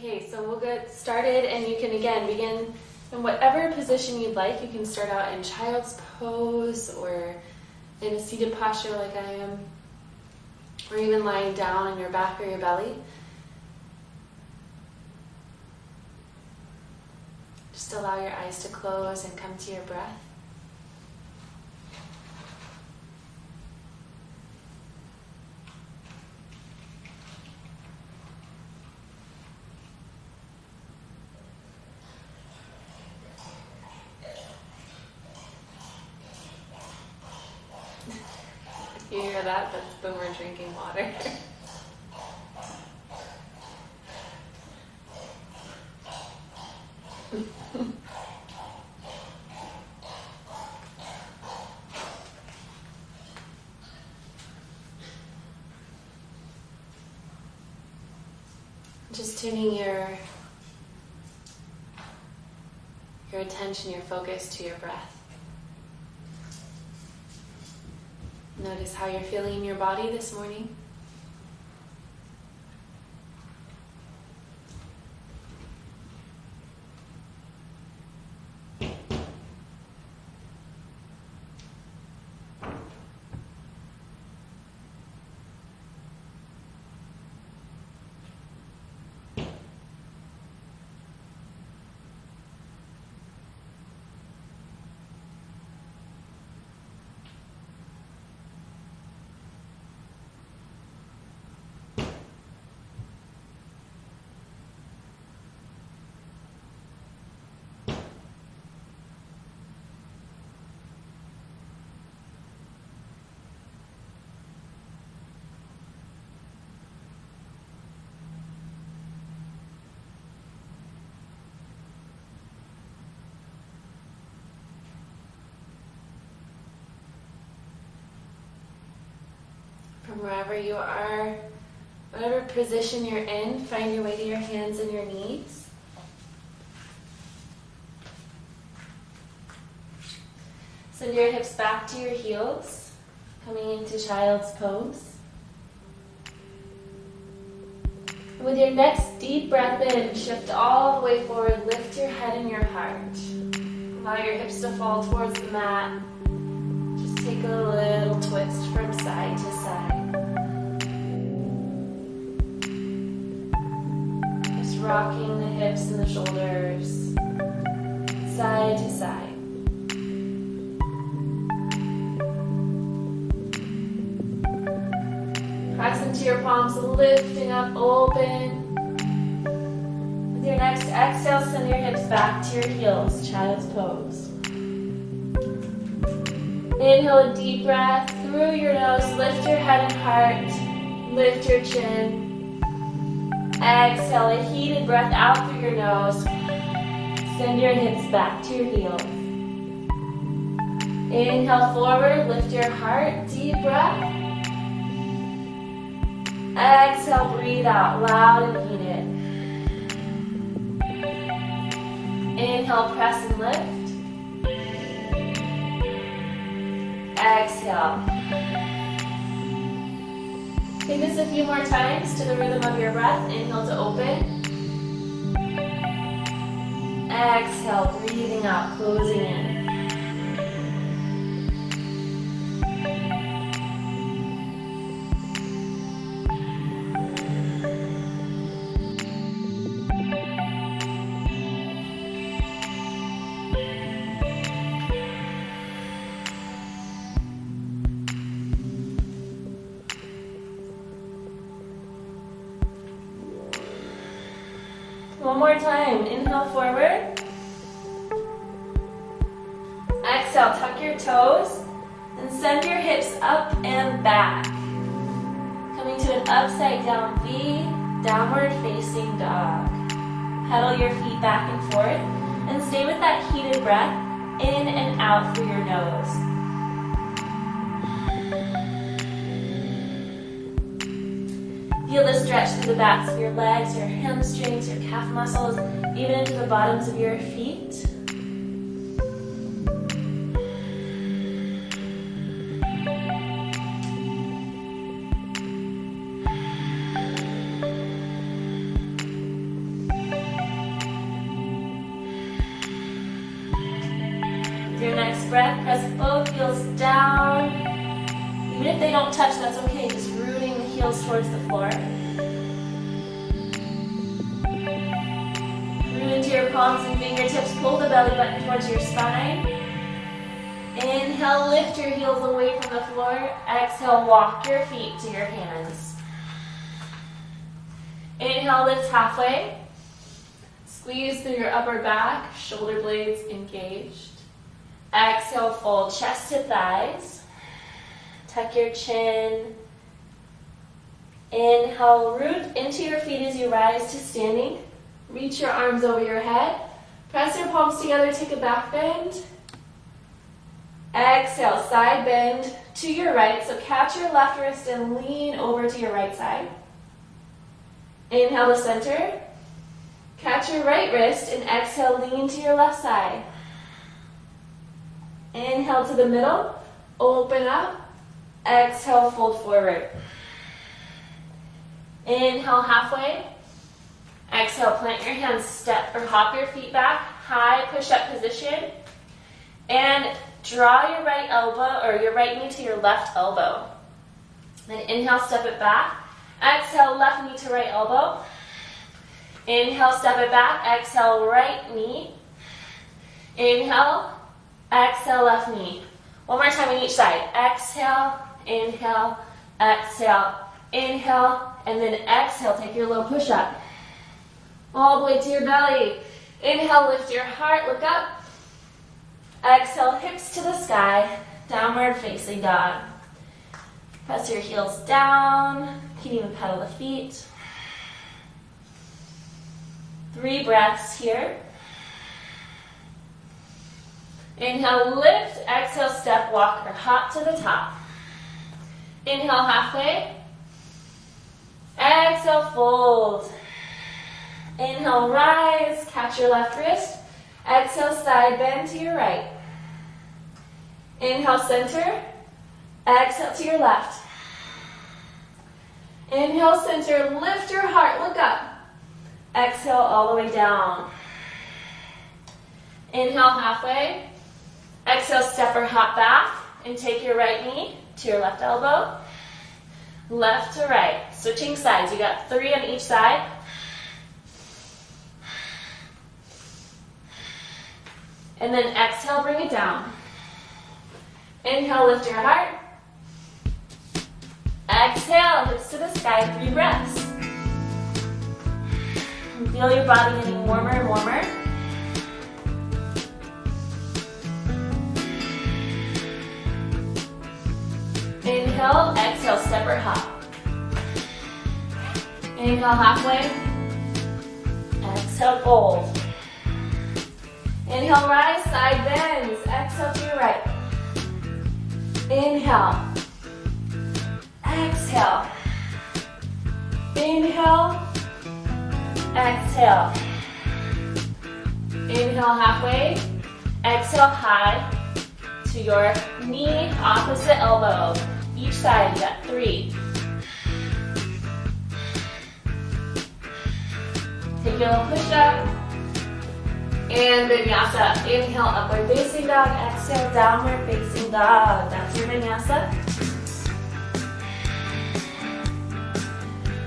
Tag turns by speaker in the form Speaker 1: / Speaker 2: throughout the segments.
Speaker 1: Okay, so we'll get started, and you can again begin in whatever position you'd like. You can start out in child's pose or in a seated posture like I am, or even lying down on your back or your belly. Just allow your eyes to close and come to your breath. You hear that? That's when we're drinking water. Just tuning your attention, your focus to your breath. Notice how you're feeling in your body this morning. From wherever you are, whatever position you're in, find your way to your hands and your knees. Send your hips back to your heels, coming into child's pose. And with your next deep breath in, shift all the way forward, lift your head and your heart. Allow your hips to fall towards the mat. Just take a little twist from side to side. Rocking the hips and the shoulders, side to side. Press into your palms, lifting up, open. With your next exhale, send your hips back to your heels, child's pose. Inhale a deep breath through your nose, lift your head and heart, lift your chin. Exhale a heated breath out through your nose. Send your hips back to your heels. Inhale forward, lift your heart, deep breath. Exhale, breathe out loud and heated. Inhale, press and lift. Exhale. Take this a few more times to the rhythm of your breath. Inhale to open. Exhale, breathing out, closing in. One more time. Inhale forward. Exhale, tuck your toes and send your hips up and back. Coming to an upside down V, downward facing dog. Pedal your feet back and forth and stay with that heated breath in and out through your nose. Feel the stretch through the backs of your legs, your hamstrings, your calf muscles, even into the bottoms of your feet. breath, press both heels down. Even if they don't touch, that's okay. Just rooting the heels towards the floor. Root into your palms and fingertips. Pull the belly button towards your spine. Inhale, lift your heels away from the floor. Exhale, walk your feet to your hands. Inhale, lift halfway. Squeeze through your upper back, shoulder blades engaged. Exhale, fold chest to thighs. Tuck your chin. Inhale, root into your feet as you rise to standing. Reach your arms over your head. Press your palms together, take a back bend. Exhale, side bend to your right. So catch your left wrist and lean over to your right side. Inhale to center. Catch your right wrist and exhale, lean to your left side. Inhale to the middle, open up. Exhale, fold forward. Inhale halfway. Exhale, plant your hands, step or hop your feet back, high push-up position. And draw your right elbow or your right knee to your left elbow. Then inhale, step it back. Exhale, left knee to right elbow. Inhale, step it back. Exhale, right knee. Inhale, exhale, left knee. One more time on each side. Exhale, inhale, exhale, inhale, and then exhale. Take your low push-up. All the way to your belly. Inhale, lift your heart, look up. Exhale, hips to the sky, downward facing dog. Press your heels down, you can even pedal the feet. 3 breaths here. Inhale, lift, exhale, step, walk, or hop to the top. Inhale, halfway. Exhale, fold. Inhale, rise, catch your left wrist. Exhale, side bend to your right. Inhale, center. Exhale to your left. Inhale, center, lift your heart, look up. Exhale all the way down. Inhale, halfway. Exhale, step or hop back and take your right knee to your left elbow. Left to right, switching sides. You got 3 on each side. And then exhale, bring it down. Inhale, lift your heart. Exhale, hips to the sky, 3 breaths. And feel your body getting warmer and warmer. Inhale, exhale, step or hop. Inhale, halfway. Exhale, fold. Inhale, rise, side bends. Exhale to your right. Inhale. Exhale. Inhale. Exhale. Inhale, halfway. Exhale, high to your knee, opposite elbow. Each side, you got 3. Take your little push-up. And vinyasa. Inhale, upward facing dog. Exhale, downward facing dog. That's your vinyasa.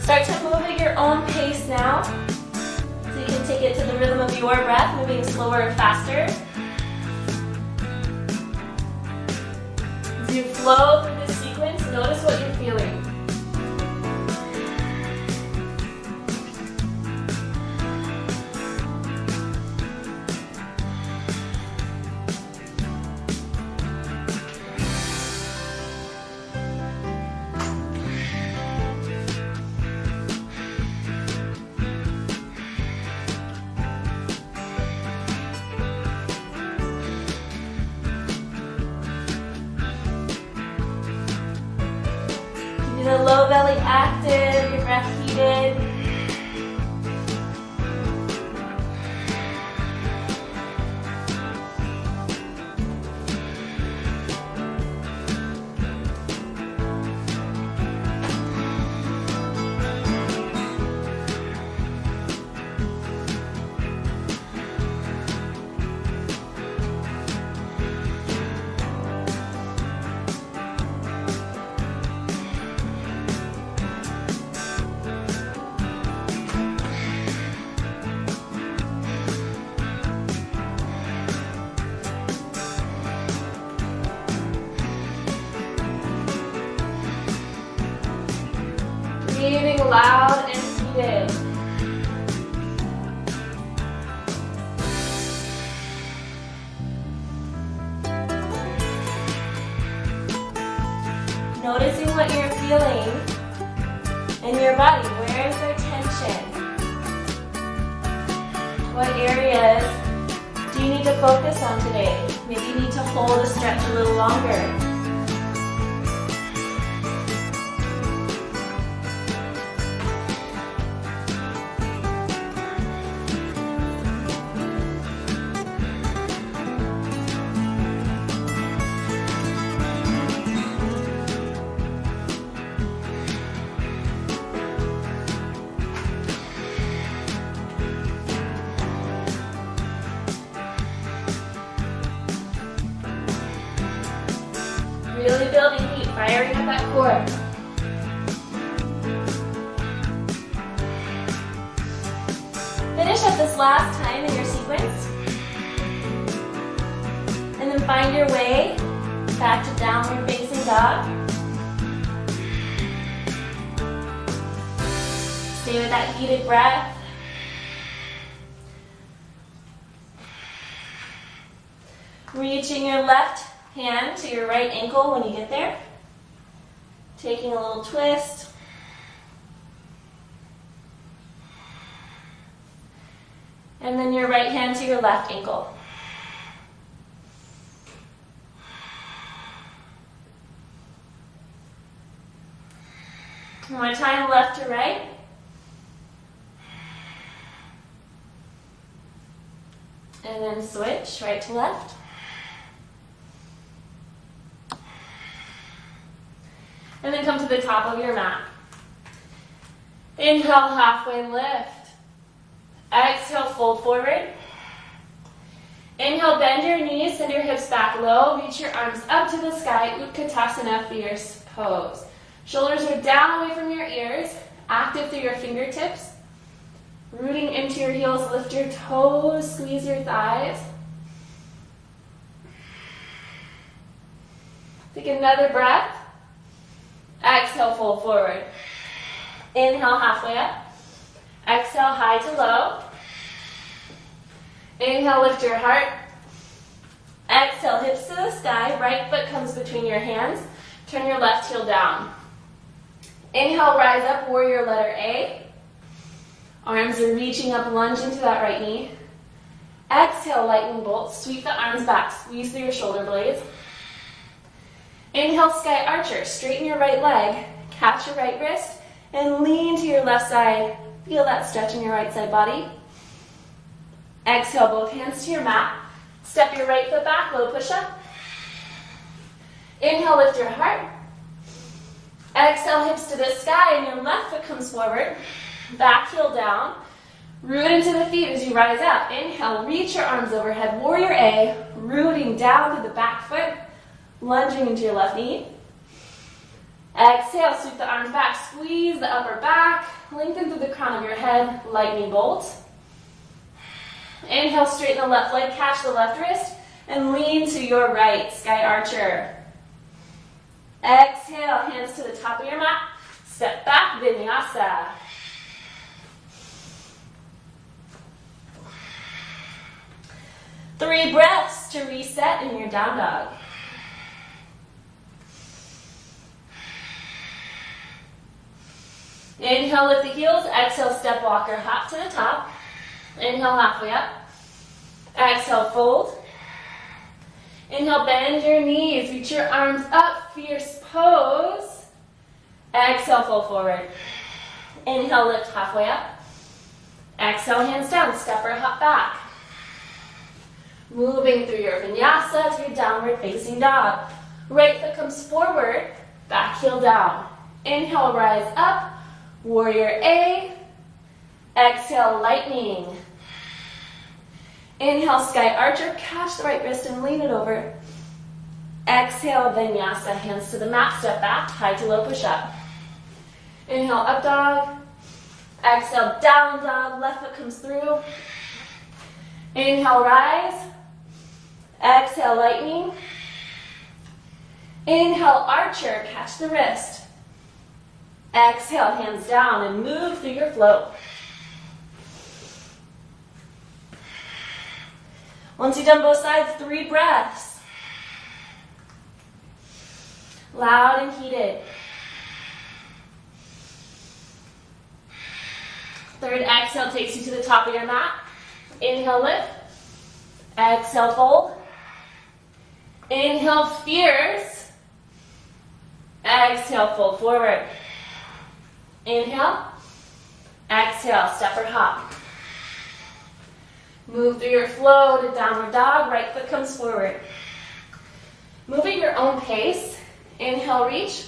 Speaker 1: Start to move at your own pace now. So you can take it to the rhythm of your breath, moving slower or faster. As you flow through this sequence, notice what you're feeling. The low belly active, your breath heated. feeling in your body? Where is there tension? What areas do you need to focus on today? Maybe you need to hold a stretch a little longer. Really building heat, firing up that core. Finish up this last time in your sequence. And then find your way back to downward facing dog. Stay with that heated breath. Reaching your left hand to your right ankle when you get there. Taking a little twist. And then your right hand to your left ankle. One more time, left to right. And then switch, right to left. And then come to the top of your mat. Inhale, halfway lift. Exhale, fold forward. Inhale, bend your knees, send your hips back low. Reach your arms up to the sky. Utkatasana, fierce pose. Shoulders are down away from your ears. Active through your fingertips. Rooting into your heels, lift your toes, squeeze your thighs. Take another breath. Exhale, fold forward. Inhale, halfway up. Exhale, high to low. Inhale, lift your heart. Exhale, hips to the sky. Right foot comes between your hands. Turn your left heel down. Inhale, rise up, warrior letter A. Arms are reaching up, lunge into that right knee. Exhale, lightning bolt. Sweep the arms back, squeeze through your shoulder blades. Inhale, sky archer. Straighten your right leg, catch your right wrist, and lean to your left side. Feel that stretch in your right side body. Exhale, both hands to your mat. Step your right foot back, low push-up. Inhale, lift your heart. Exhale, hips to the sky, and your left foot comes forward. Back heel down. Root into the feet as you rise up. Inhale, reach your arms overhead, warrior A. Rooting down to the back foot. Lunging into your left knee. Exhale, sweep the arms back, squeeze the upper back, lengthen through the crown of your head, lightning bolt. Inhale, straighten the left leg, catch the left wrist, and lean to your right, sky archer. Exhale, hands to the top of your mat, step back, vinyasa. Three breaths to reset in your down dog. Inhale, lift the heels. Exhale, step walker, hop to the top. Inhale, halfway up. Exhale, fold. Inhale, bend your knees. Reach your arms up, fierce pose. Exhale, fold forward. Inhale, lift halfway up. Exhale, hands down, step or hop back. Moving through your vinyasa to your downward facing dog. Right foot comes forward, back heel down. Inhale, rise up. Warrior A. Exhale, lightning. Inhale, sky archer. Catch the right wrist and lean it over. Exhale, vinyasa. Hands to the mat. Step back. High to low push-up. Inhale, up dog. Exhale, down dog. Left foot comes through. Inhale, rise. Exhale, lightning. Inhale, archer. Catch the wrist. Exhale, hands down and move through your flow. Once you've done both sides, 3 breaths. Loud and heated. Third exhale takes you to the top of your mat. Inhale, lift. Exhale, fold. Inhale, fierce. Exhale, fold forward. Inhale. Exhale, step or hop. Move through your flow to downward dog. Right foot comes forward. Move at your own pace. Inhale, reach.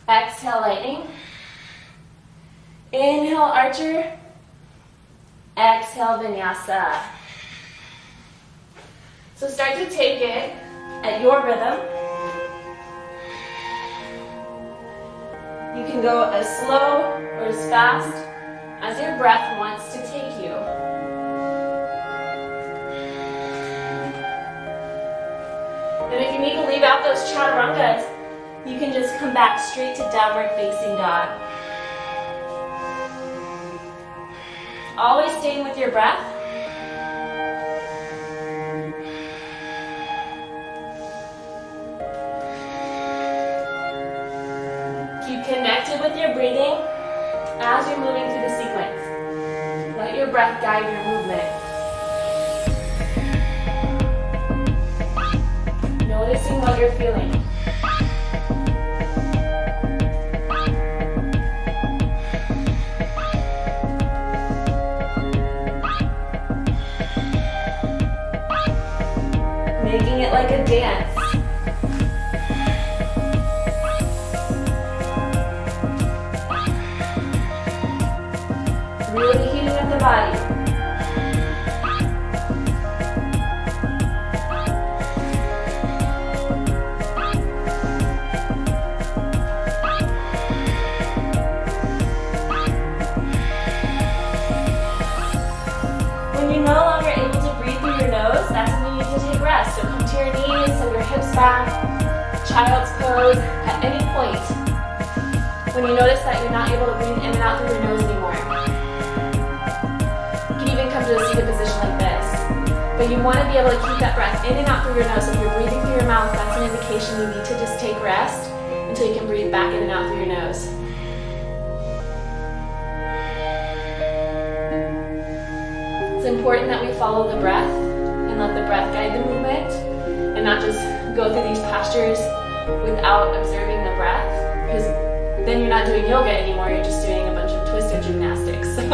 Speaker 1: Exhale, lightning. Inhale, archer. Exhale, vinyasa. So start to take it at your rhythm. You can go as slow or as fast as your breath wants to take you. And if you need to leave out those chaturangas, you can just come back straight to downward facing dog. Always staying with your breath. Keep connected with your breathing as you're moving through the sequence. Let your breath guide your movement. Noticing what you're feeling. Making it like a dance. Really heating up the body. When you're no longer able to breathe through your nose, that's when you need to take rest. So come to your knees, send your hips back, child's pose at any point. When you notice that you're not able to breathe in and out through your nose anymore. You can even come to a seated position like this. But you want to be able to keep that breath in and out through your nose. So if you're breathing through your mouth, that's an indication you need to just take rest until you can breathe back in and out through your nose. It's important that we follow the breath and let the breath guide the movement and not just go through these postures without observing the breath, because then you're not doing yoga anymore, you're just doing a bunch of twister gymnastics. So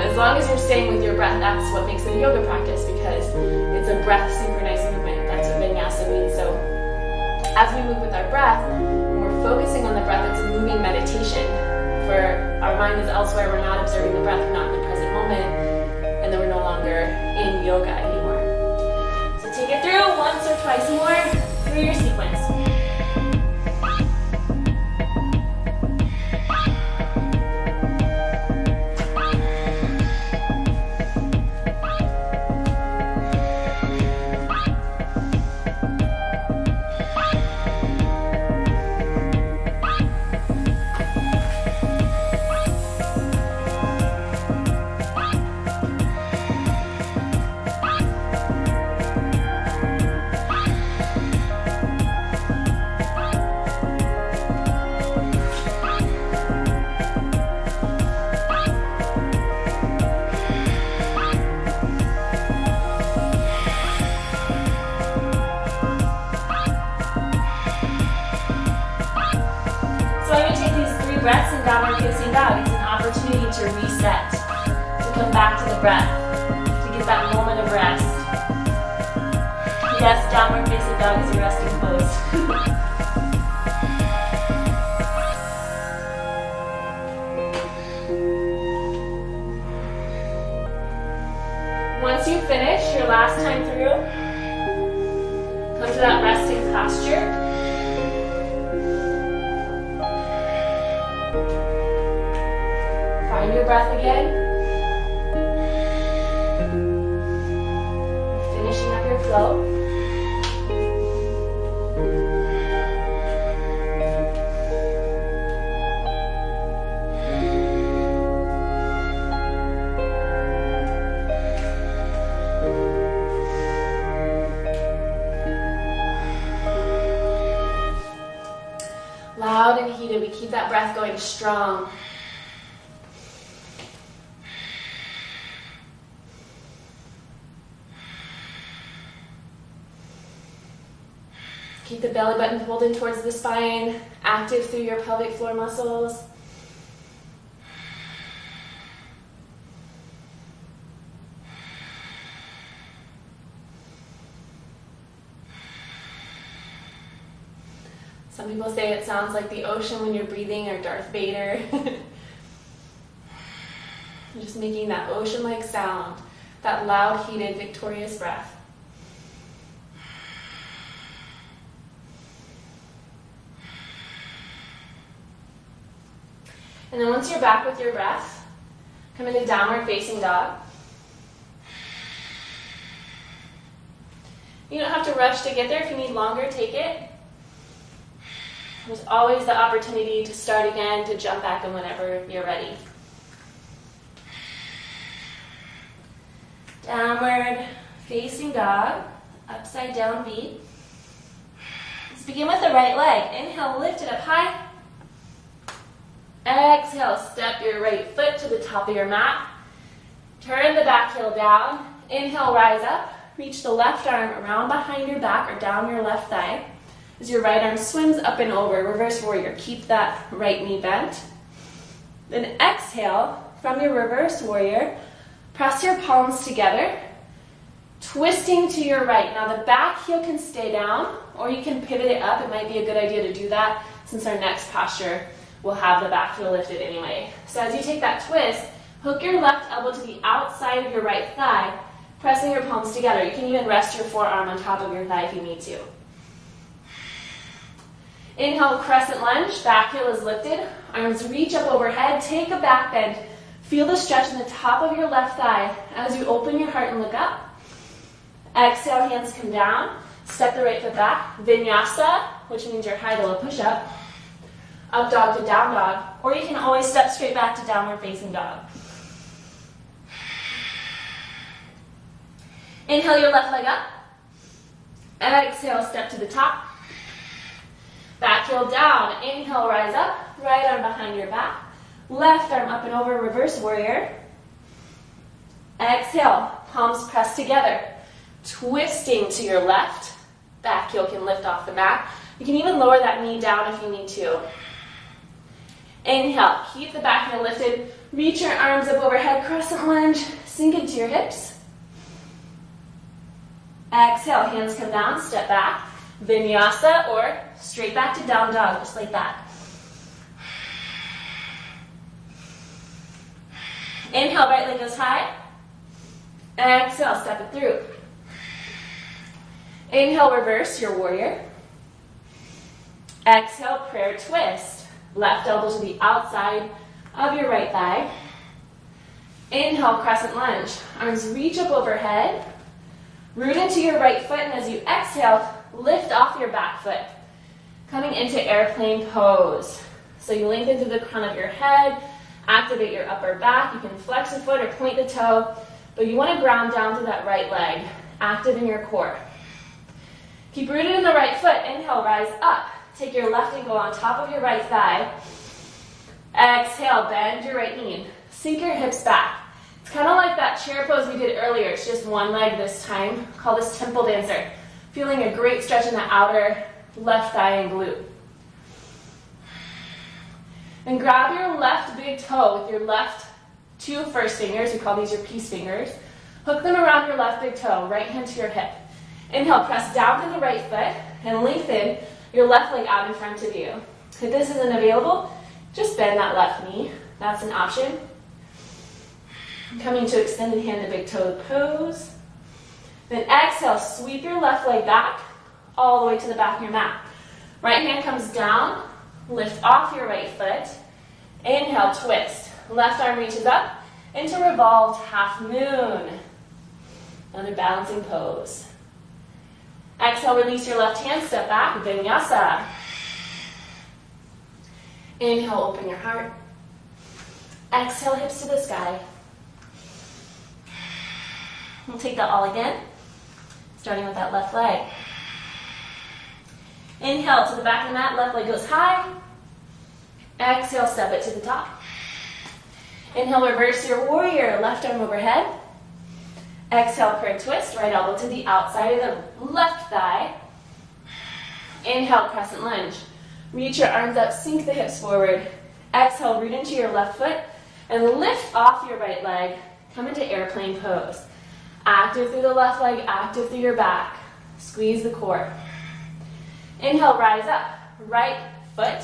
Speaker 1: as long as you're staying with your breath, that's what makes it a yoga practice, because it's a breath synchronized movement. That's what vinyasa means. So as we move with our breath, when we're focusing on the breath, it's a moving meditation. For our mind is elsewhere, we're not observing the breath, we're not in the present moment, and then we're no longer in yoga anymore. So take it through once or twice more through your sequence. Breaths in downward facing dog. It's an opportunity to reset, to come back to the breath, to get that moment of rest. Yes, downward facing dog is your resting pose. Once you finish your last time through, come to that resting posture. Find your breath again. Finishing up your flow. Loud and heated, we keep that breath going strong. Keep the belly button pulled in towards the spine, active through your pelvic floor muscles. Some people say it sounds like the ocean when you're breathing, or Darth Vader. Just making that ocean-like sound, that loud, heated, victorious breath. And then once you're back with your breath, come into downward facing dog. You don't have to rush to get there. If you need longer, take it. There's always the opportunity to start again, to jump back in whenever you're ready. Downward facing dog, upside down V. Let's begin with the right leg. Inhale, lift it up high. Exhale, step your right foot to the top of your mat. Turn the back heel down. Inhale, rise up. Reach the left arm around behind your back or down your left thigh. As your right arm swims up and over, reverse warrior. Keep that right knee bent. Then exhale from your reverse warrior. Press your palms together, twisting to your right. Now the back heel can stay down, or you can pivot it up. It might be a good idea to do that since our next posture will have the back heel lifted anyway. So as you take that twist, hook your left elbow to the outside of your right thigh, pressing your palms together. You can even rest your forearm on top of your thigh if you need to. Inhale, crescent lunge, back heel is lifted, arms reach up overhead, take a back bend. Feel the stretch in the top of your left thigh as you open your heart and look up. Exhale, hands come down. Step the right foot back. Vinyasa, which means your high to low push-up. Up dog to down dog. Or you can always step straight back to downward facing dog. Inhale your left leg up. Exhale, step to the top. Back heel down. Inhale, rise up. Right arm behind your back. Left arm up and over, reverse warrior. Exhale, palms pressed together. Twisting to your left. Back heel can lift off the mat. You can even lower that knee down if you need to. Inhale, keep the back heel lifted. Reach your arms up overhead, crescent lunge. Sink into your hips. Exhale, hands come down, step back. Vinyasa or straight back to down dog, just like that. Inhale, right leg goes high. Exhale, step it through. Inhale, reverse your warrior. Exhale, prayer twist. Left elbow to the outside of your right thigh. Inhale, crescent lunge. Arms reach up overhead. Root into your right foot, and as you exhale, lift off your back foot. Coming into airplane pose. So you lengthen through the crown of your head. Activate your upper back. You can flex a foot or point the toe, but you want to ground down to that right leg, active in your core. Keep rooted in the right foot. Inhale, rise up. Take your left ankle on top of your right thigh. Exhale, bend your right knee. Sink your hips back. It's kind of like that chair pose we did earlier. It's just one leg this time. Call this temple dancer. Feeling a great stretch in the outer left thigh and glute. And grab your left big toe with your left two first fingers. We call these your peace fingers. Hook them around your left big toe, right hand to your hip. Inhale, press down to the right foot and lengthen your left leg out in front of you. If this isn't available, just bend that left knee. That's an option. Coming to extended hand to big toe pose. Then exhale, sweep your left leg back all the way to the back of your mat. Right hand comes down. Lift off your right foot. Inhale, twist. Left arm reaches up into revolved half moon. Another balancing pose. Exhale, release your left hand, step back, vinyasa. Inhale, open your heart. Exhale, hips to the sky. We'll take that all again, starting with that left leg. Inhale to the back of the mat, left leg goes high. Exhale, step it to the top. Inhale, reverse your warrior, left arm overhead. Exhale, prayer twist, right elbow to the outside of the left thigh. Inhale, crescent lunge. Reach your arms up, sink the hips forward. Exhale, root into your left foot and lift off your right leg. Come into airplane pose. Active through the left leg, active through your back. Squeeze the core. Inhale, rise up. Right foot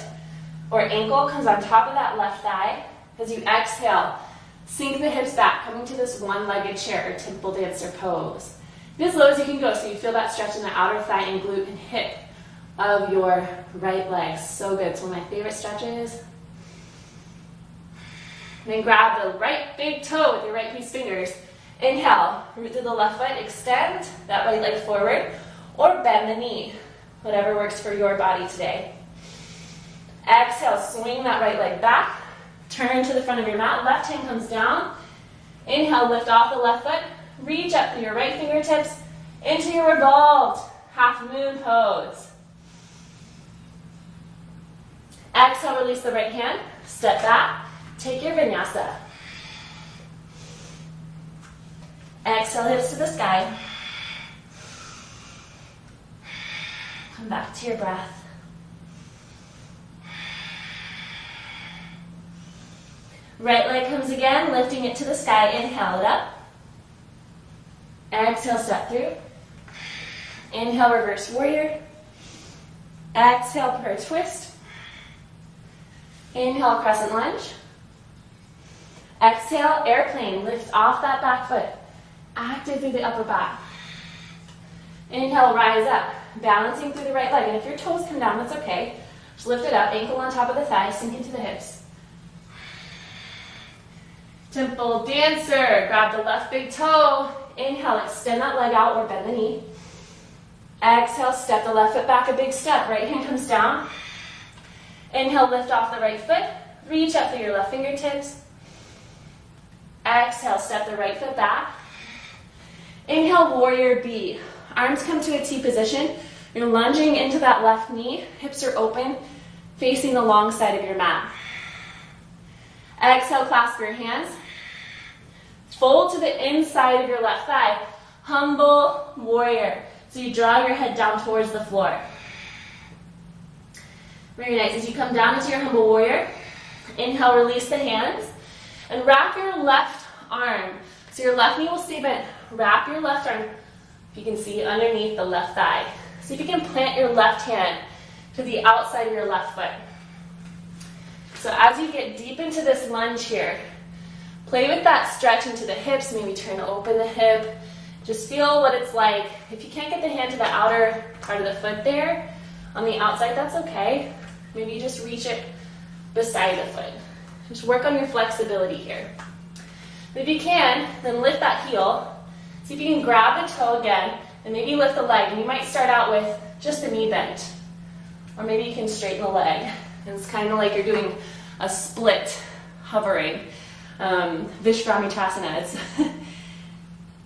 Speaker 1: or ankle comes on top of that left thigh. As you exhale, sink the hips back, coming to this one-legged chair or temple dancer pose. Be as low as you can go so you feel that stretch in the outer thigh and glute and hip of your right leg. So good. It's one of my favorite stretches. And then grab the right big toe with your right piece fingers. Inhale, root through the left foot, extend that right leg forward, or bend the knee, whatever works for your body today. Exhale, swing that right leg back, turn to the front of your mat, left hand comes down. Inhale, lift off the left foot, reach up through your right fingertips into your revolved half moon pose. Exhale, release the right hand, step back, take your vinyasa. Exhale, hips to the sky. Come back to your breath. Right leg comes again, lifting it to the sky. Inhale it up. Exhale, step through. Inhale, reverse warrior. Exhale, prayer twist. Inhale, crescent lunge. Exhale, airplane. Lift off that back foot. Active through the upper back. Inhale, rise up. Balancing through the right leg. And if your toes come down, that's okay. Just lift it up. Ankle on top of the thigh. Sink into the hips. Temple dancer. Grab the left big toe. Inhale, extend that leg out or bend the knee. Exhale, step the left foot back a big step. Right hand comes down. Inhale, lift off the right foot. Reach up through your left fingertips. Exhale, step the right foot back. Inhale, warrior B. Arms come to a T position. You're lunging into that left knee. Hips are open, facing the long side of your mat. Exhale, clasp your hands. Fold to the inside of your left thigh. Humble warrior. So you draw your head down towards the floor. Very nice. As you come down into your humble warrior, inhale, release the hands, and wrap your left arm. So your left knee will stay bent. Wrap your left arm, if you can see, underneath the left thigh. See if you can plant your left hand to the outside of your left foot. So as you get deep into this lunge here, play with that stretch into the hips, maybe turn to open the hip. Just feel what it's like. If you can't get the hand to the outer part of the foot there, on the outside, that's okay. Maybe you just reach it beside the foot. Just work on your flexibility here. If you can, then lift that heel. See if you can grab the toe again, and maybe lift the leg. And you might start out with just the knee bent. Or maybe you can straighten the leg. And it's kind of like you're doing a split hovering. Vishramitasana.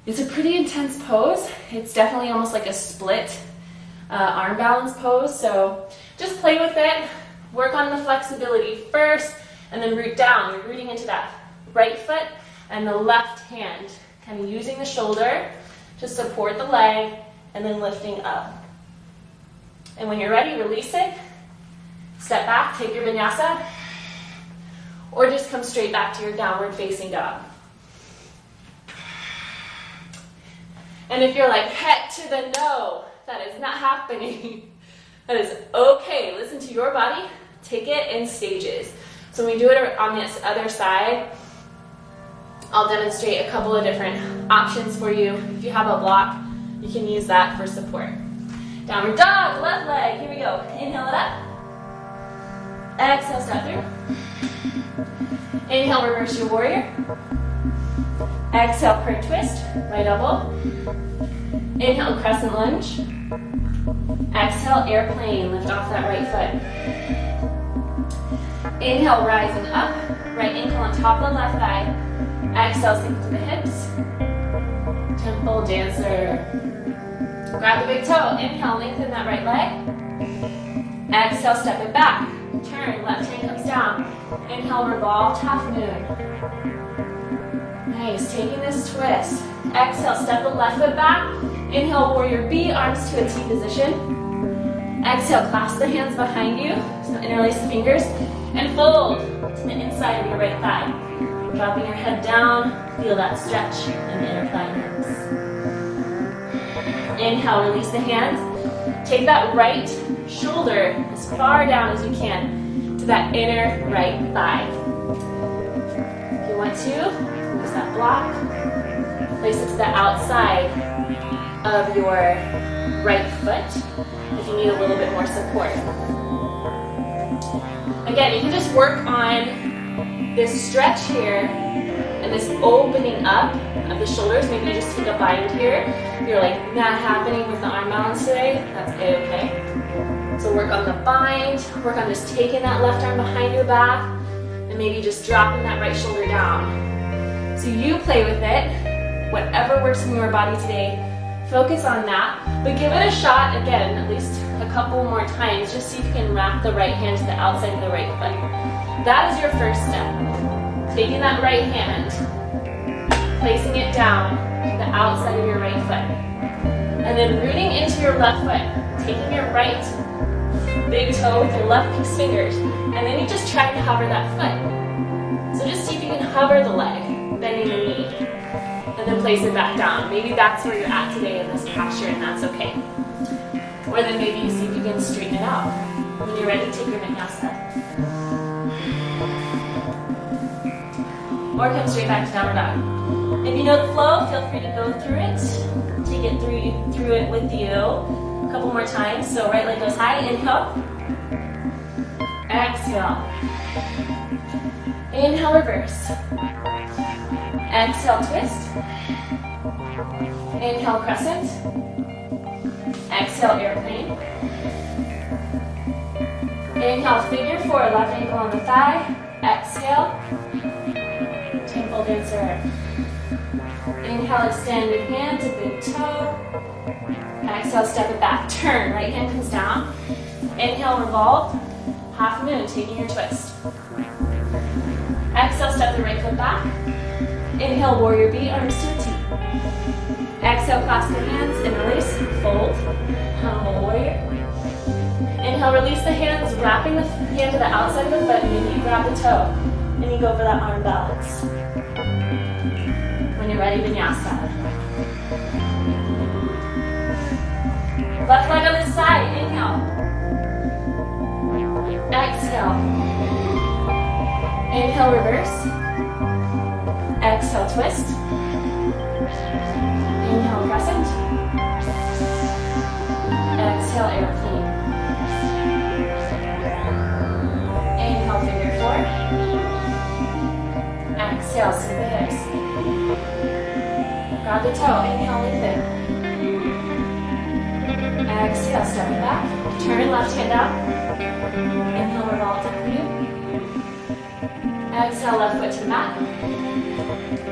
Speaker 1: It's a pretty intense pose. It's definitely almost like a split arm balance pose. So just play with it. Work on the flexibility first, and then root down. You're rooting into that right foot and the left hand, kind of using the shoulder to support the leg, and then lifting up. And when you're ready, release it. Step back, take your vinyasa, or just come straight back to your downward facing dog. And if you're like, heck to the no, that is not happening. That is okay. Listen to your body. Take it in stages. So when we do it on this other side, I'll demonstrate a couple of different options for you. If you have a block, you can use that for support. Downward dog, left leg. Here we go. Inhale it up. Exhale, step through. Inhale, reverse your warrior. Exhale, prayer twist, right elbow. Inhale, crescent lunge. Exhale, airplane, lift off that right foot. Inhale, rising up, right ankle on top of the left thigh. Exhale, sink to the hips. Temple dancer. Grab the big toe. Inhale, lengthen that right leg. Exhale, step it back. Turn, left hand comes down. Inhale, revolved half moon. Nice, taking this twist. Exhale, step the left foot back. Inhale, warrior B, arms to a T position. Exhale, clasp the hands behind you, so interlace the fingers, and fold to the inside of your right thigh. Dropping your head down, feel that stretch in the inner thigh nerves. Inhale, release the hands. Take that right shoulder as far down as you can to that inner right thigh. If you want to, use that block. Place it to the outside of your right foot if you need a little bit more support. Again, you can just work on this stretch here and this opening up of the shoulders. Maybe you just take a bind here. You're like, not happening with the arm balance today. That's A-okay. So work on the bind, work on just taking that left arm behind your back, and maybe just dropping that right shoulder down. So you play with it, whatever works in your body today, focus on that, but give it a shot again, at least a couple more times, just see if you can wrap the right hand to the outside of the right foot. That is your first step. Taking that right hand, placing it down to the outside of your right foot, and then rooting into your left foot, taking your right big toe with your left fingers, and then you just try to hover that foot. So just see if you can hover the leg, bending the knee, and then place it back down. Maybe that's where you're at today in this posture, and that's okay. Or then maybe you see if you can straighten it out. When you're ready, take your vinyasa. Or come straight back to downward dog. If you know the flow, feel free to go through it. Take it through it with you a couple more times. So right leg goes high, inhale. Exhale. Inhale, reverse. Exhale, twist. Inhale, crescent. Exhale, airplane. Inhale, figure four, left ankle on the thigh. Exhale, temple dancer. Inhale, extended hand to big toe. Exhale, step it back. Turn, right hand comes down. Inhale, revolve. Half moon, taking your twist. Exhale, step the right foot back. Inhale, warrior B, arms to a T. Exhale, clasp the hands, interlace, fold, humble warrior. Inhale, release the hands, wrapping the hand to the outside of the foot, and maybe you grab the toe, and you go for that arm balance. When you're ready, vinyasa. Left leg on this side, inhale. Exhale. Inhale, reverse. Exhale, twist. Inhale, crescent. Exhale, airplane. Inhale, figure four. Exhale, sink the hips. Grab the toe, inhale, lengthen. Exhale, step it back. Turn left hand out. Inhale, revolve to clean. Exhale, left foot to the mat.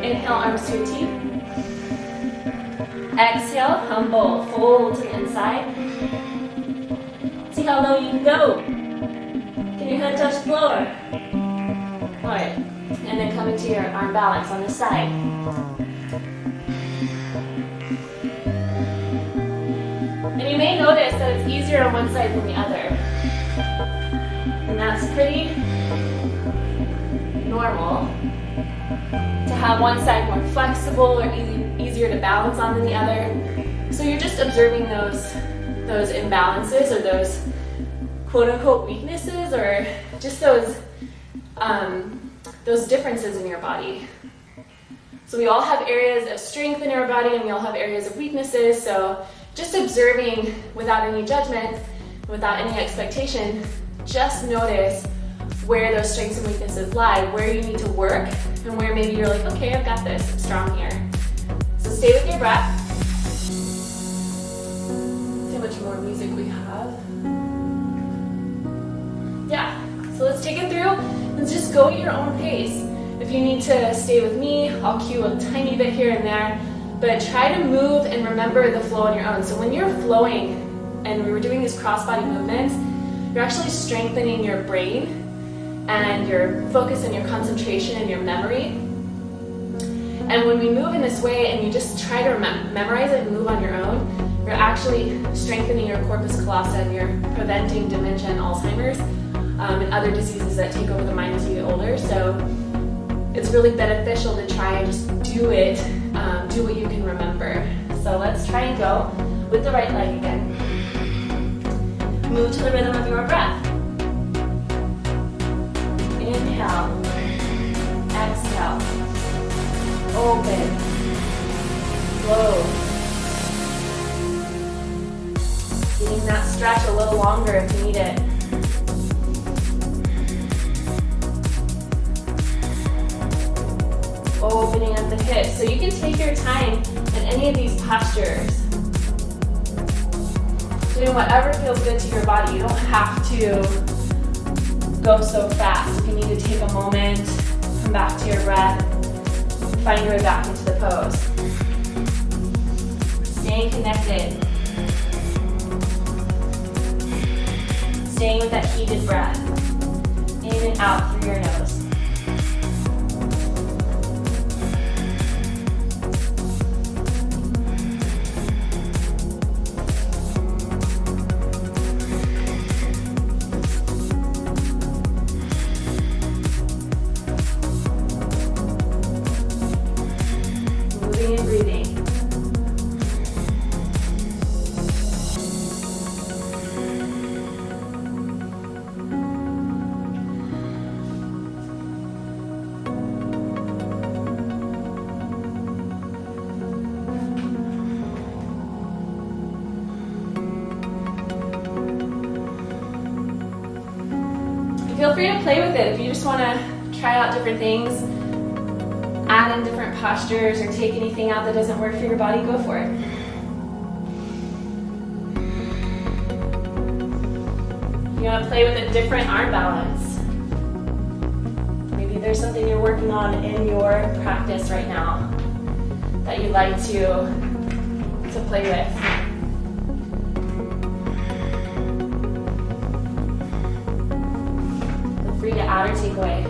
Speaker 1: Inhale, arms to a T. Exhale, humble, fold to the inside. See how low you can go. Can your head touch the floor? Alright, and then come into your arm balance on this side. And you may notice that it's easier on one side than the other. And that's pretty normal to have one side more flexible or easier to balance on than the other. So you're just observing those imbalances or those quote-unquote weaknesses or just those differences in your body. So we all have areas of strength in our body and we all have areas of weaknesses. So just observing without any judgment, without any expectation, just notice where those strengths and weaknesses lie, where you need to work, and where maybe you're like, okay, I've got this, I'm strong here. So stay with your breath. See how much more music we have. Yeah, so let's take it through. Let's just go at your own pace. If you need to stay with me, I'll cue a tiny bit here and there, but try to move and remember the flow on your own. So when you're flowing, and we were doing these cross-body movements, you're actually strengthening your brain and your focus and your concentration and your memory. And when we move in this way and you just try to memorize it and move on your own, you're actually strengthening your corpus callosum, you're preventing dementia and Alzheimer's and other diseases that take over the mind as you get older. So it's really beneficial to try and just do it, do what you can remember. So let's try and go with the right leg again. Move to the rhythm of your breath. Inhale, exhale, open, close. Getting that stretch a little longer if you need it. Opening up the hips. So you can take your time in any of these postures. Doing whatever feels good to your body. You don't have to go so fast. If you need to take a moment, come back to your breath, find your way back into the pose. Staying connected. Staying with that heated breath. In and out through your nose. Moving and breathing. Feel free to play with it if you just want to try out different things, add in different postures, or take anything out that doesn't work for your body, go for it. You want to play with a different arm balance. Maybe there's something you're working on in your practice right now that you'd like to play with. Free to add or take away.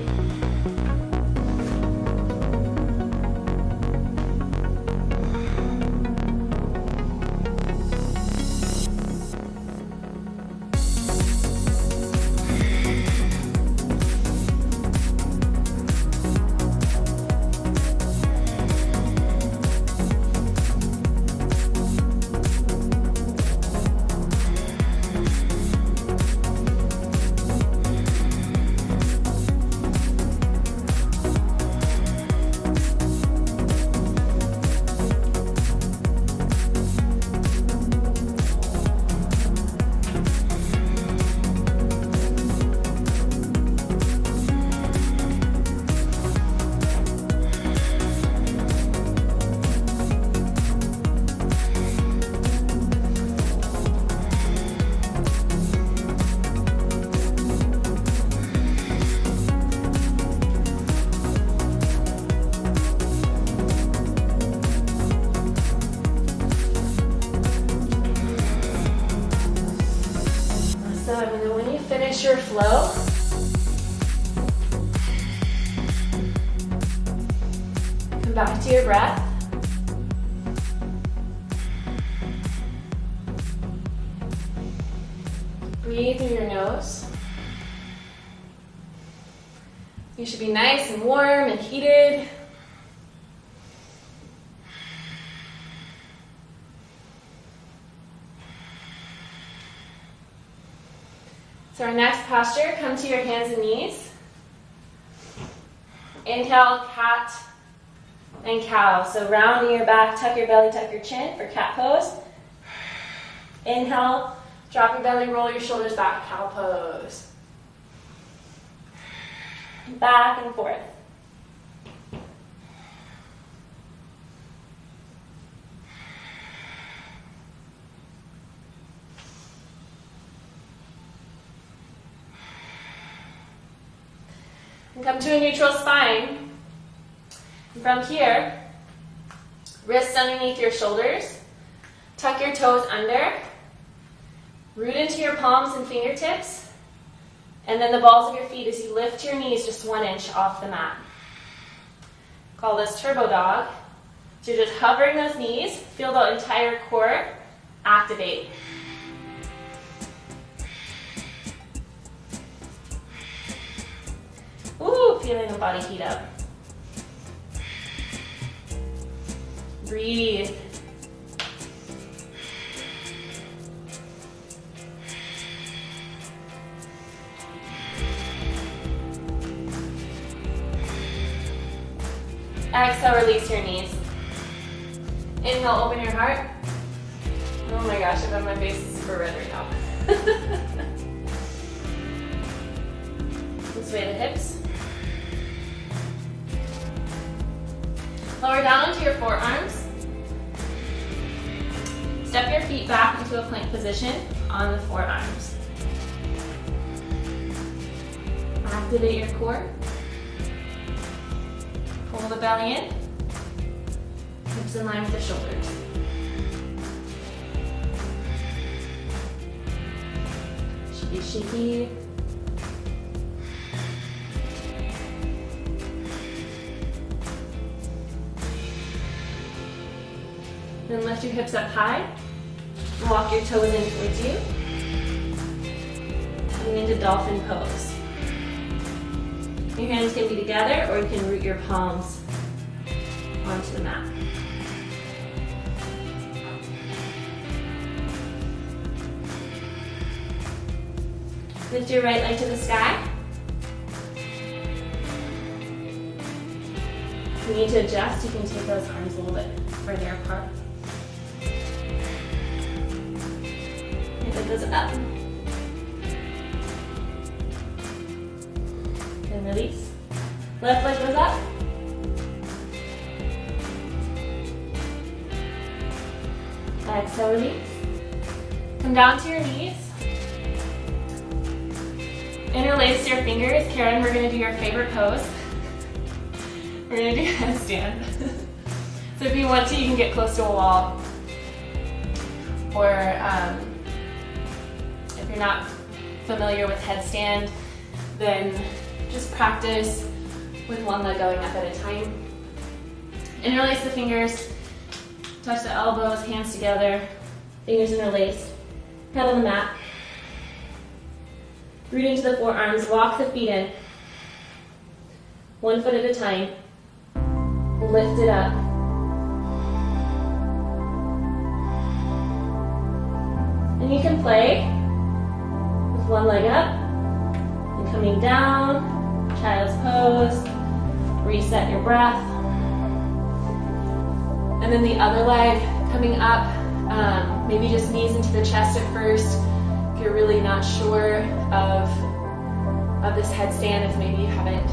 Speaker 1: And then when you finish your flow, come back to your breath. Breathe through your nose. You should be nice and warm and heated. So our next posture, come to your hands and knees. Inhale, cat and cow. So rounding your back, tuck your belly, tuck your chin for cat pose. Inhale, drop your belly, roll your shoulders back, cow pose. Back and forth. And come to a neutral spine. And from here, wrists underneath your shoulders. Tuck your toes under. Root into your palms and fingertips. And then the balls of your feet as you lift your knees just 1 inch off the mat. Call this turbo dog. So you're just hovering those knees. Feel the entire core activate. Ooh, feeling the body heat up. Breathe. Exhale, release your knees. Inhale, open your heart. Oh my gosh, I bet my face is super red right now. Sway the hips. Lower down onto your forearms. Step your feet back into a plank position on the forearms. Activate your core. Pull the belly in. Hips in line with the shoulders. Shaky, shaky. Then lift your hips up high. Walk your toes in towards you. Coming into dolphin pose. Your hands can be together or you can root your palms onto the mat. Lift your right leg to the sky. If you need to adjust, you can take those arms a little bit further apart. Your leg goes up. And release. Left leg goes up. Exhale, release. Come down to your knees. Interlace your fingers. Karen, we're going to do your favorite pose. We're going to do headstand. So if you want to, you can get close to a wall. Or if you're not familiar with headstand, then just practice with one leg going up at a time. Interlace the fingers. Touch the elbows, hands together. Fingers interlaced. Head on the mat. Root into the forearms, walk the feet in. 1 foot at a time. Lift it up. And you can play with one leg up and coming down, child's pose, reset your breath. And then the other leg coming up, maybe just knees into the chest at first. If you're really not sure of this headstand, if maybe you haven't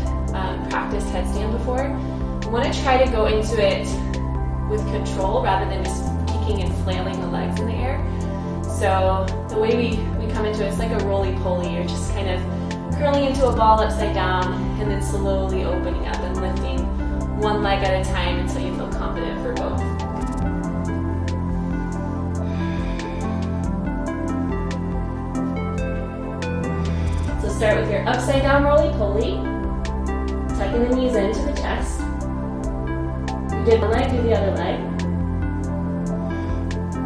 Speaker 1: practiced headstand before, you want to try to go into it with control rather than just kicking and flailing the legs in the air. So the way we come into it, it's like a roly-poly. You're just kind of curling into a ball upside down and then slowly opening up and lifting one leg at a time until you feel confident for both. Start with your upside down roly-poly, tucking the knees into the chest. You did one leg, do the other leg.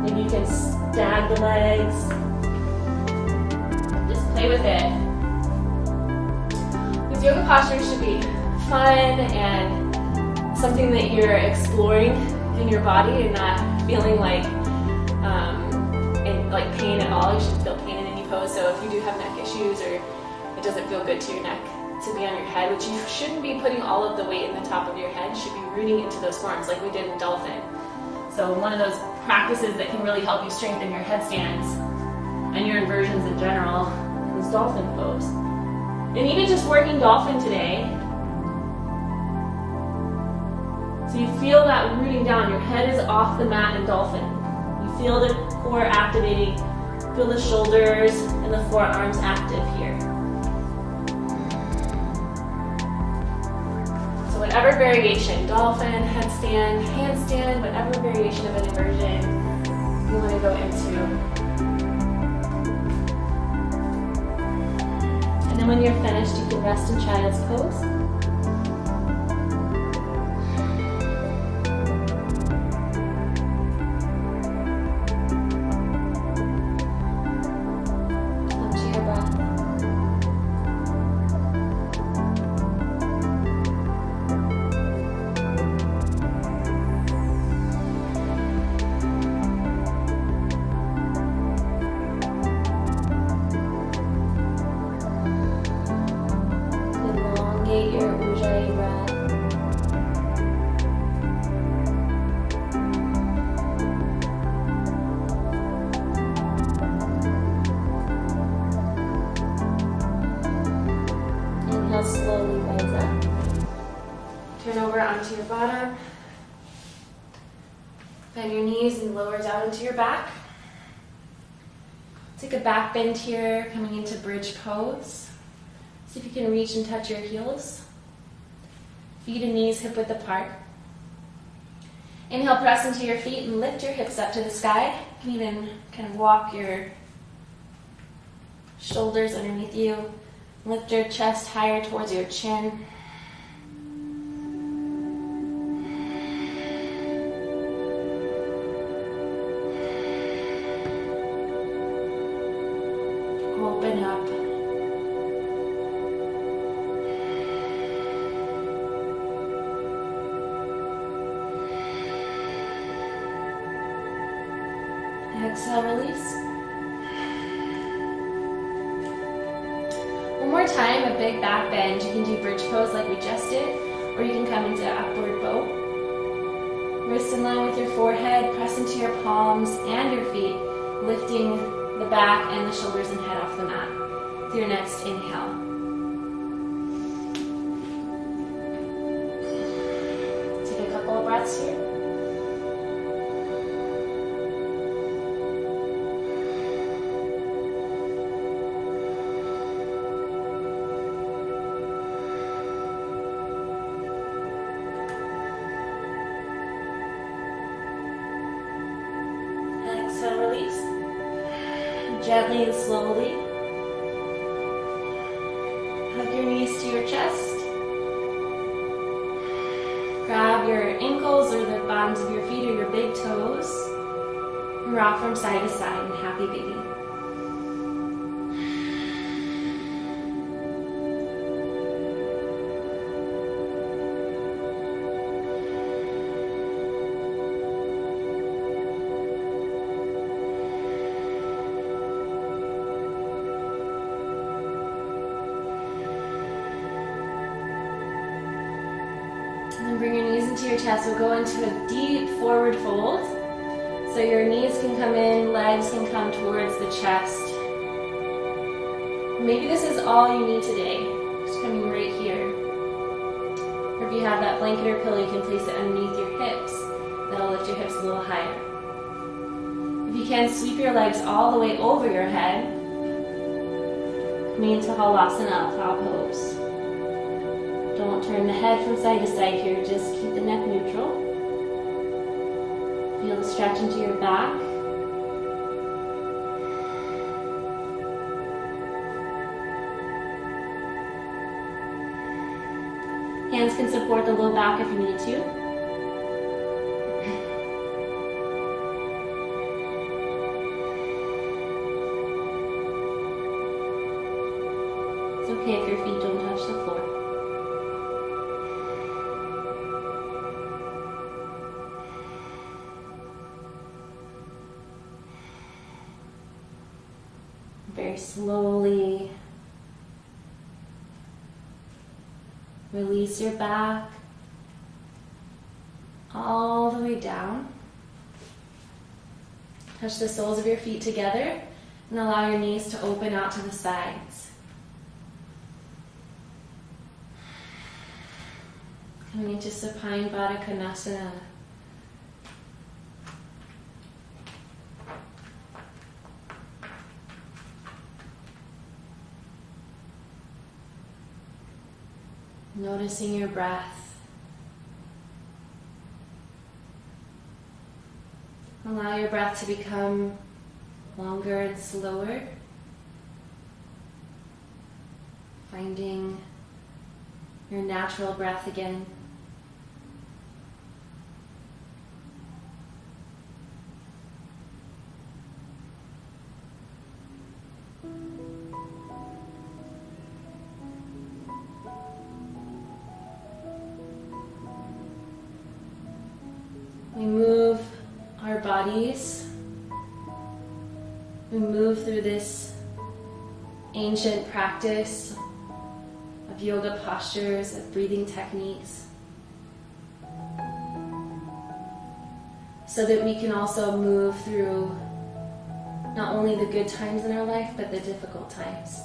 Speaker 1: Maybe you can stag the legs. Just play with it. These yoga postures should be fun and something that you're exploring in your body and not feeling like pain at all. You shouldn't feel pain in any pose. So if you do have neck issues or it doesn't feel good to your neck to be on your head, which you shouldn't be putting all of the weight in the top of your head, you should be rooting into those forearms like we did in dolphin. So one of those practices that can really help you strengthen your headstands and your inversions in general is dolphin pose. And even just working dolphin today, so you feel that rooting down, your head is off the mat in dolphin. You feel the core activating, feel the shoulders and the forearms active here. So whatever variation, dolphin, headstand, handstand, whatever variation of an inversion you want to go into. And then when you're finished, you can rest in child's pose. bottom. Bend your knees and lower down into your back. Take a back bend here, coming into bridge pose. See if you can reach and touch your heels. Feet and knees hip width apart. Inhale, press into your feet and lift your hips up to the sky. You can even kind of walk your shoulders underneath you. Lift your chest higher towards your chin. Open up. Exhale, release. One more time, a big back bend. You can do bridge pose like we just did, or you can come into upward bow. Wrists in line with your forehead, press into your palms and your feet, lifting the back and the shoulders and head off the mat. With your next inhale. Take a couple of breaths here. Exhale, release. Gently and slowly. Hug your knees to your chest. Grab your ankles or the bottoms of your feet or your big toes. And rock from side to side in happy baby. And then bring your knees into your chest. We'll go into a deep forward fold. So your knees can come in, legs can come towards the chest. Maybe this is all you need today. Just coming right here. Or if you have that blanket or pillow, you can place it underneath your hips. That'll lift your hips a little higher. If you can, sweep your legs all the way over your head. Coming into Halasana, cow pose. Don't turn the head from side to side here, just keep the neck neutral. Feel the stretch into your back. Hands can support the low back if you need to. It's okay if your feet don't touch the floor. Very slowly release your back all the way down. Touch the soles of your feet together and allow your knees to open out to the sides. Coming into Supine Baddha Konasana. Noticing your breath. Allow your breath to become longer and slower. Finding your natural breath again. We move our bodies. We move through this ancient practice of yoga postures, of breathing techniques, so that we can also move through not only the good times in our life, but the difficult times.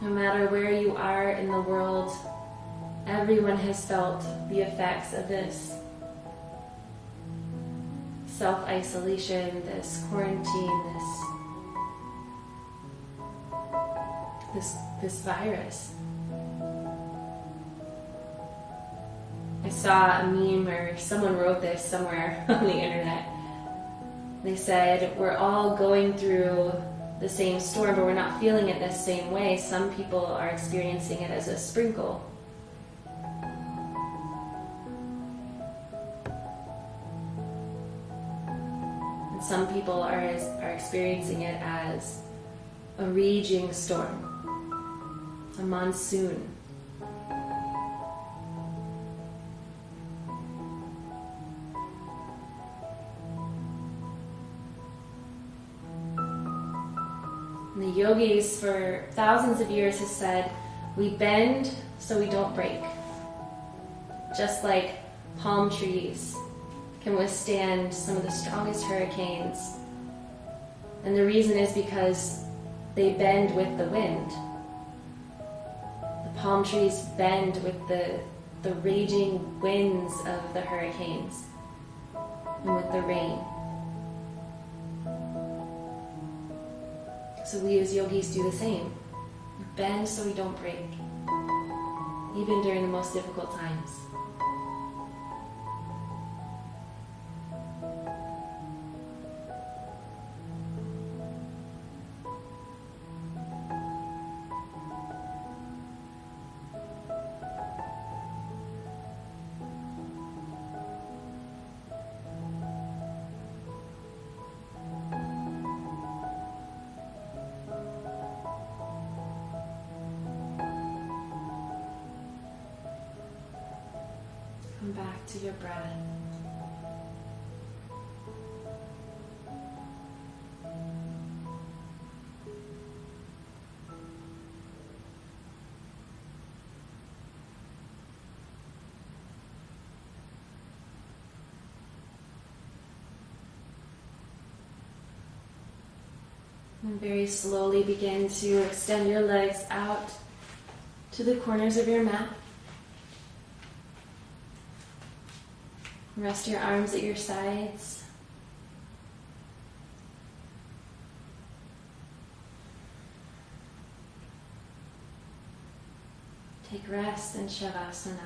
Speaker 1: No matter where you are in the world, everyone has felt the effects of this self-isolation, this quarantine, this virus. I saw a meme, or someone wrote this somewhere on the internet. They said, we're all going through the same storm, but we're not feeling it the same way. Some people are experiencing it as a sprinkle. And some people are experiencing it as a raging storm, a monsoon. And the yogis for thousands of years have said, we bend so we don't break. Just like palm trees can withstand some of the strongest hurricanes. And the reason is because they bend with the wind. The palm trees bend with the raging winds of the hurricanes and with the rain. So we as yogis do the same. We bend so we don't break, even during the most difficult times. Come back to your breath. And very slowly begin to extend your legs out to the corners of your mat. Rest your arms at your sides. Take rest in Shavasana.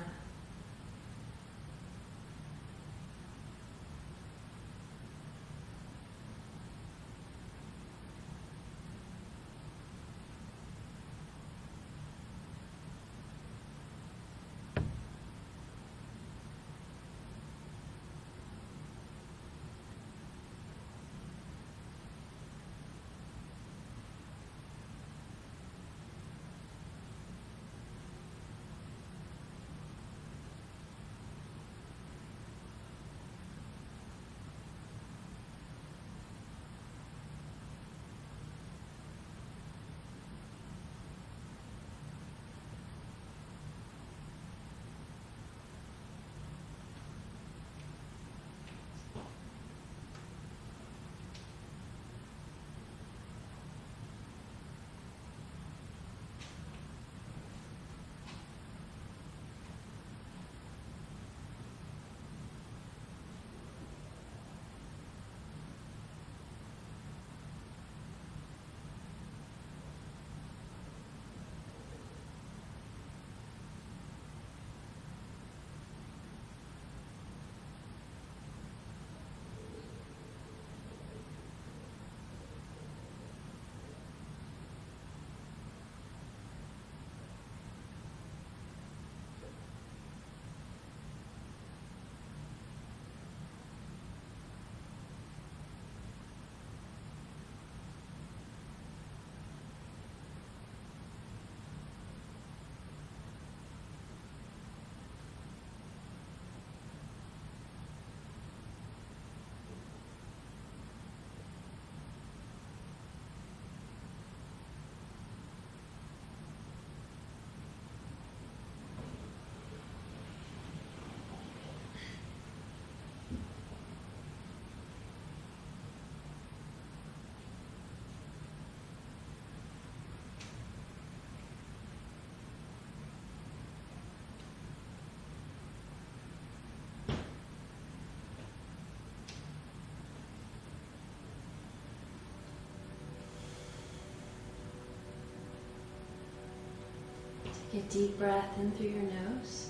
Speaker 1: Take a deep breath in through your nose.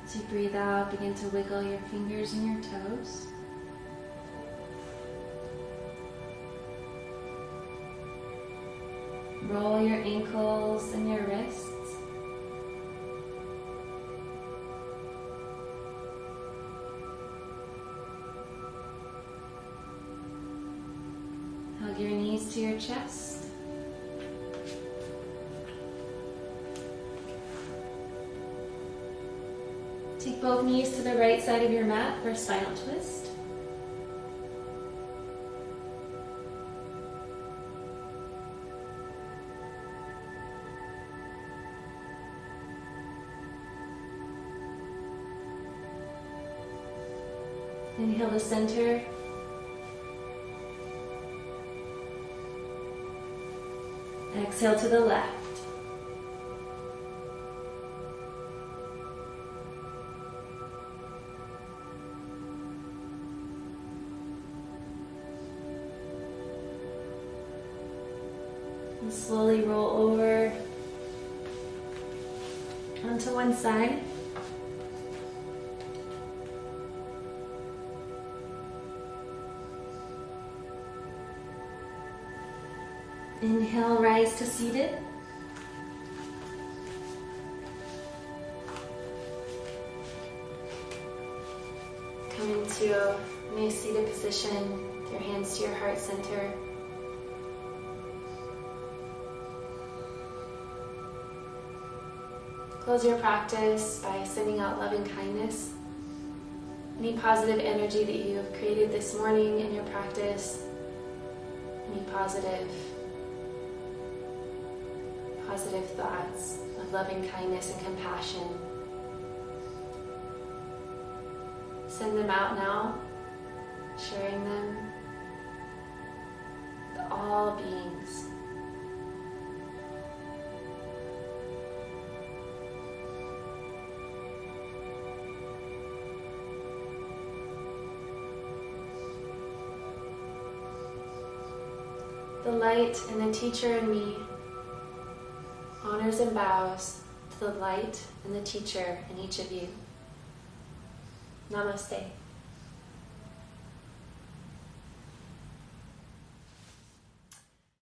Speaker 1: As you breathe out, begin to wiggle your fingers and your toes. Roll your ankles and your wrists. Hug your knees to your chest. Take both knees to the right side of your mat for a spinal twist. Inhale to center. Exhale to the left. And slowly roll over onto one side. Inhale, rise to seated. Come into a nice seated position with your hands to your heart center. Close your practice by sending out loving kindness. Any positive energy that you have created this morning in your practice, any positive thoughts of loving kindness and compassion. Send them out now, sharing them with all beings. The light and the teacher in me honors and bows to the light and the teacher in each of you. Namaste.